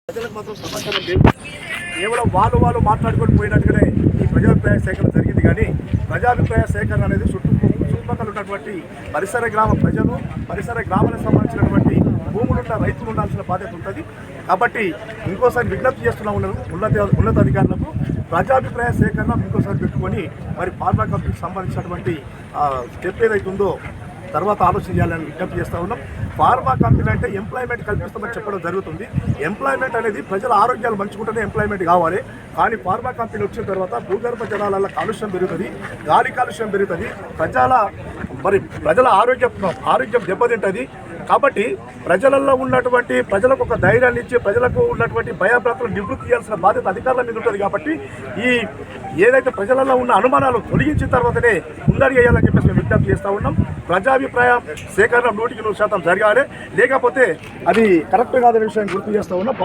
ప్రజలకు మాత్రం సమాచారం లేదు. కేవలం వాళ్ళు మాట్లాడుకొని పోయినట్టుగానే ఈ ప్రజాభిప్రాయ సేకరణ జరిగింది. కానీ ప్రజాభిప్రాయ సేకరణ అనేది చుట్టుపక్కల ఉన్నటువంటి పరిసర గ్రామ ప్రజలు, పరిసర గ్రామాలకు సంబంధించినటువంటి భూములున్న రైతులు ఉండాల్సిన బాధ్యత ఉంటుంది. కాబట్టి ఇంకోసారి విజ్ఞప్తి చేస్తున్నాం ఉన్నతాధికారులకు ప్రజాభిప్రాయ సేకరణ ఇంకోసారి పెట్టుకొని మరి ఫార్మా కంపెనీకి సంబంధించినటువంటి స్టెప్ ఏదైతే ఉందో తర్వాత ఆలోచన చేయాలని విజ్ఞప్తి చేస్తూ ఉన్నాం. ఫార్మా కంపెనీ అంటే ఎంప్లాయ్మెంట్ కల్పిస్తామని చెప్పడం జరుగుతుంది. ఎంప్లాయ్మెంట్ అనేది ప్రజల ఆరోగ్యాలు మంచుకుంటేనే ఎంప్లాయ్మెంట్ కావాలి. కానీ ఫార్మా కంపెనీ వచ్చిన తర్వాత భూగర్భ జలాల కాలుష్యం పెరుగుతుంది, గాలి కాలుష్యం పెరుగుతుంది, ప్రజల ఆరోగ్యం దెబ్బతింటుంది. కాబట్టి ప్రజలలో ఉన్నటువంటి ప్రజలకు ఒక ధైర్యాన్ని ఇచ్చి ప్రజలకు ఉన్నటువంటి భయభ్రాంతులను నివృత్తి చేయాల్సిన బాధ్యత అధికారుల మీద ఉంటుంది. కాబట్టి ఈ ఏదైతే ప్రజలలో ఉన్న అనుమానాలు తొలగించిన తర్వాతనే ముందడి వేయాలని చెప్పేసి మేము విజ్ఞప్తి చేస్తూ ఉన్నాం. ప్రజాభిప్రాయ సేకరణ 100% జరగాలి, లేకపోతే అది కరెక్ట్ కాదనే విషయాన్ని గుర్తు చేస్తూ ఉన్నాం.